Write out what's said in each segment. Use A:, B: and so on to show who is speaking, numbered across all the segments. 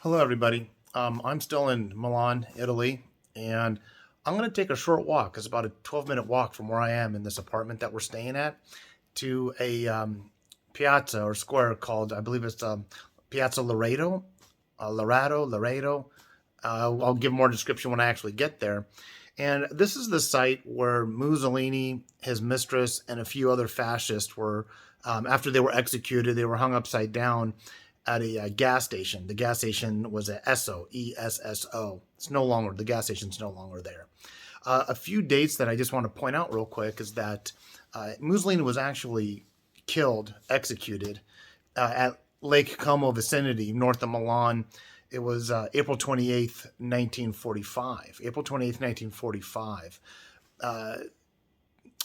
A: Hello, everybody. I'm still in Milan, Italy, and I'm going to take a short walk. It's about a 12-minute walk from where I am in this apartment that we're staying at to a piazza or square called, I believe it's Piazzale Loreto, Loreto. I'll give more description when I actually get there. And this is the site where Mussolini, his mistress, and a few other fascists were, after they were executed, they were hung upside down at a gas station. The gas station was at Esso, E-S-S-O. It's no longer, the gas station's no longer there. A few dates that I just want to point out real quick is that Mussolini was actually killed, executed at Lake Como vicinity, north of Milan. It was April 28th, 1945. April 28th, 1945.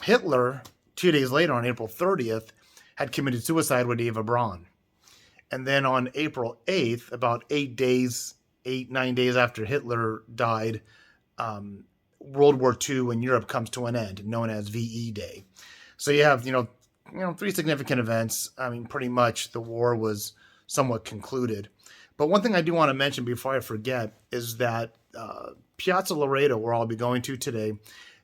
A: Hitler, 2 days later, on April 30th, had committed suicide with Eva Braun. And then on April 8th, about 9 days after Hitler died, World War II in Europe comes to an end, known as VE Day. So you have, three significant events. I mean, pretty much the war was somewhat concluded. But one thing I do want to mention before I forget is that Piazzale Loreto, where I'll be going to today,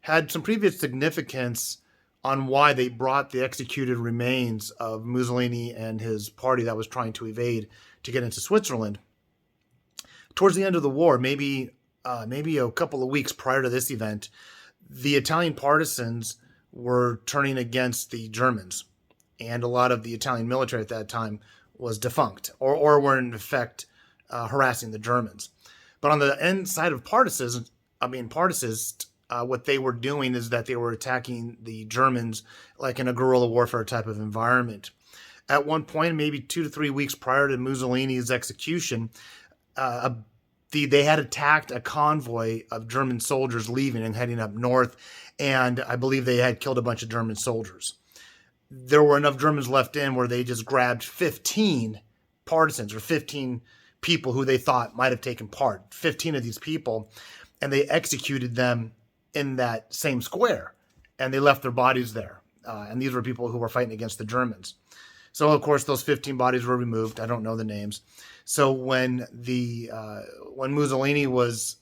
A: had some previous significance on why they brought the executed remains of Mussolini and his party that was trying to evade to get into Switzerland. Towards the end of the war, maybe a couple of weeks prior to this event, the Italian partisans were turning against the Germans, and a lot of the Italian military at that time was defunct or were in effect harassing the Germans. But on the end side of partisans, what they were doing is that they were attacking the Germans like in a guerrilla warfare type of environment. At one point, maybe 2 to 3 weeks prior to Mussolini's execution, they had attacked a convoy of German soldiers leaving and heading up north, and I believe they had killed a bunch of German soldiers. There were enough Germans left in where they just grabbed 15 partisans or 15 people who they thought might have taken part, 15 of these people, and they executed them in that same square, and they left their bodies there. And these were people who were fighting against the Germans. So, of course, those 15 bodies were removed. I don't know the names. So when Mussolini was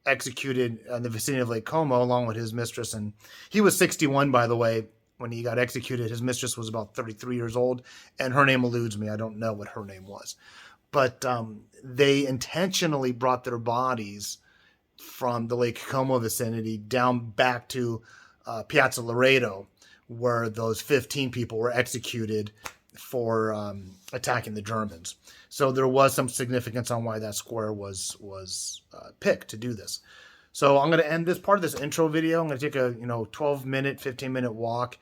A: executed in the vicinity of Lake Como, along with his mistress, and he was 61, by the way, when he got executed. His mistress was about 33 years old, and her name eludes me. I don't know what her name was. But they intentionally brought their bodies from the Lake Como vicinity down back to Piazzale Loreto, where those 15 people were executed for attacking the Germans. So there was some significance on why that square was picked to do this. So I'm going to end this part of this intro video. I'm going to take a 12-minute, 15-minute walk.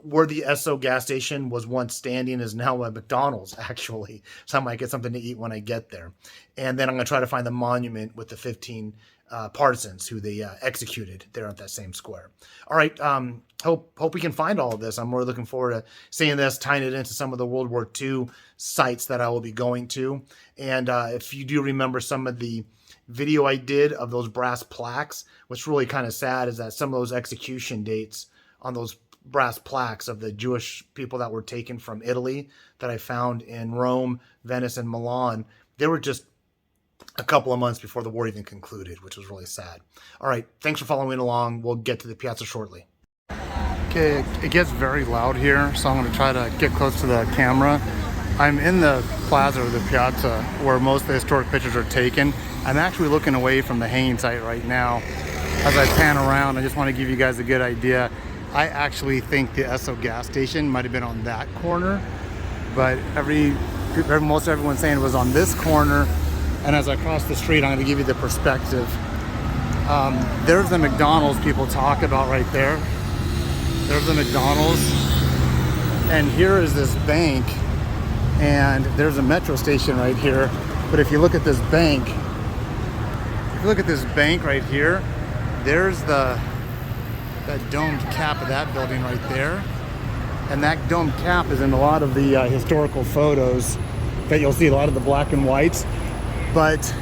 A: Where the Esso gas station was once standing is now a McDonald's, actually. So I might get something to eat when I get there. And then I'm going to try to find the monument with the 15 partisans who they executed there at that same square. All right. Hope we can find all of this. I'm really looking forward to seeing this, tying it into some of the World War II sites that I will be going to. And if you do remember some of the video I did of those brass plaques, what's really kind of sad is that some of those execution dates on those brass plaques of the Jewish people that were taken from Italy that I found in Rome, Venice, and Milan, they were just a couple of months before the war even concluded, which was really sad. All right, thanks for following along. We'll get to the piazza shortly. Okay, it gets very loud here, so I'm going to try to get close to the camera. I'm in the plaza or the piazza where most of the historic pictures are taken. I'm actually looking away from the hanging site right now. As I pan around, I just want to give you guys a good idea. I actually think the Esso gas station might have been on that corner, but most everyone's saying it was on this corner. And as I cross the street, I'm going to give you the perspective. There's the McDonald's people talk about right there. There's the McDonald's. And here is this bank. And there's a metro station right here. But if you look at this bank, right here, there's that domed cap of that building right there. And that domed cap is in a lot of the historical photos that you'll see, a lot of the black and whites. But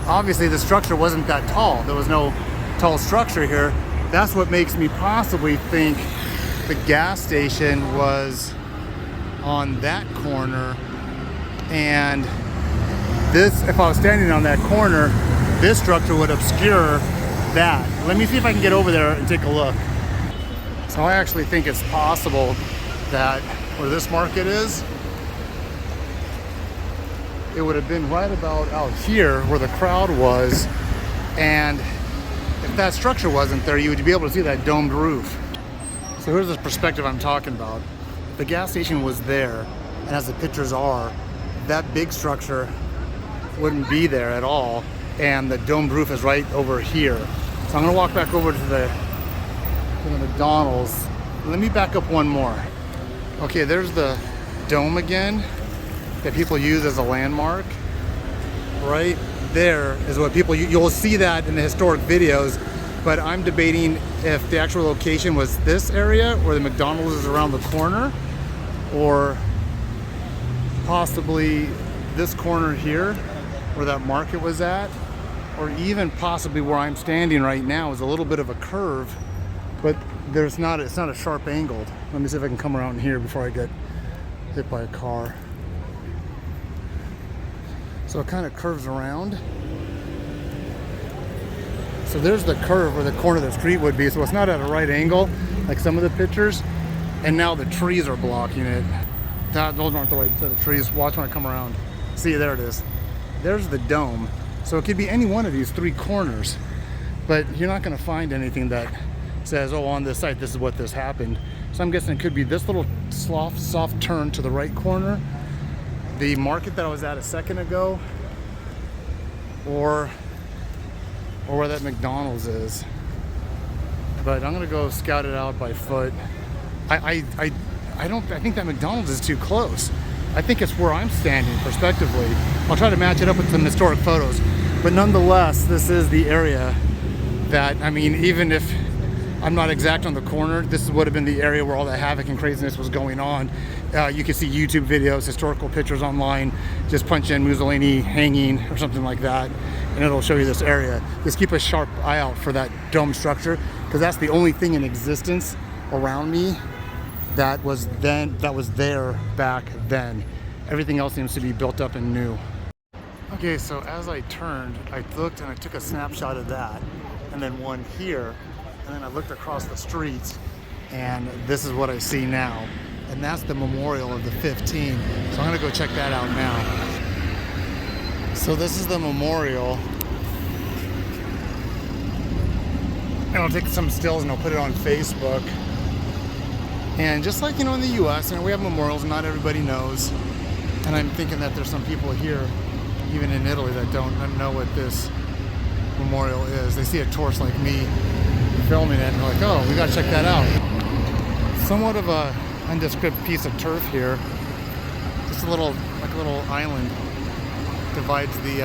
A: obviously the structure wasn't that tall. There was no tall structure here. That's what makes me possibly think the gas station was on that corner, and this, if I was standing on that corner, this structure would obscure that. Let me see if I can get over there and take a look. So I actually think it's possible that where this market is, it would have been right about out here where the crowd was, and if that structure wasn't there, you would be able to see that domed roof. So here's the perspective I'm talking about. If the gas station was there, and as the pictures are, that big structure wouldn't be there at all, and the domed roof is right over here. So I'm gonna walk back over to the McDonald's. Let me back up one more. Okay, there's the dome again that people use as a landmark. Right there is what people, you'll see that in the historic videos, but I'm debating if the actual location was this area where the McDonald's is around the corner, or possibly this corner here where that market was at, or even possibly where I'm standing right now is a little bit of a curve, but it's not a sharp angled. Let me see if I can come around here before I get hit by a car. So it kind of curves around. So there's the curve where the corner of the street would be. So it's not at a right angle like some of the pictures. And now the trees are blocking it. Those aren't the right set of trees. Watch when I come around. See, there it is. There's the dome. So it could be any one of these three corners. But you're not going to find anything that says, oh, on this site, this is what this happened. So I'm guessing it could be this little soft turn to the right corner, the market that I was at a second ago, or where that McDonald's is. But I'm gonna go scout it out by foot. I think that McDonald's is too close. I think it's where I'm standing prospectively. I'll try to match it up with some historic photos. But nonetheless, this is the area that, I mean, even if I'm not exact on the corner, this would have been the area where all the havoc and craziness was going on. You can see YouTube videos, historical pictures online. Just punch in Mussolini hanging or something like that, and it'll show you this area. Just keep a sharp eye out for that dome structure, because that's the only thing in existence around me that was there back then. Everything else seems to be built up and new. Okay, so as I turned, I looked and I took a snapshot of that, and then one here, and then I looked across the street, and this is what I see now. And that's the memorial of the 15. So I'm gonna go check that out now. So this is the memorial. And I'll take some stills and I'll put it on Facebook. And just like, in the US, we have memorials, not everybody knows. And I'm thinking that there's some people here, even in Italy, that don't know what this memorial is. They see a tourist like me filming it and they're like, oh, we gotta check that out. Somewhat of a nondescript piece of turf here. Just a little island divides the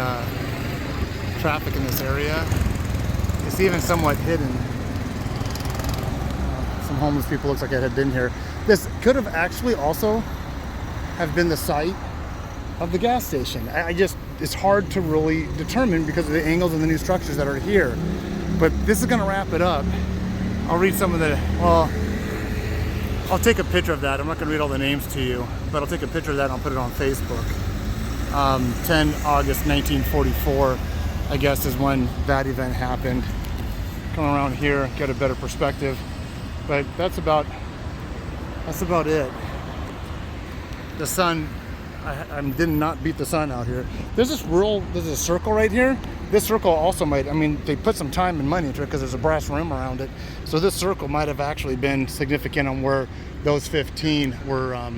A: traffic in this area. It's even somewhat hidden. Some homeless people, looks like it had been here. This could have actually also have been the site of the gas station. It's hard to really determine because of the angles and the new structures that are here. But this is gonna wrap it up. I'll read some of the, I'll take a picture of that. I'm not going to read all the names to you, but I'll take a picture of that and I'll put it on Facebook. 10 August 1944, I guess, is when that event happened. Come around here, get a better perspective. But that's about it. The sun, I did not beat the sun out here. There's a circle right here. This circle also they put some time and money into it because there's a brass rim around it. So this circle might have actually been significant on where those 15 were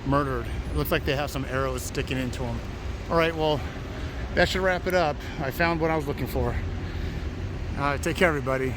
A: murdered. It looks like they have some arrows sticking into them. All right, well, that should wrap it up. I found what I was looking for. Take care, everybody.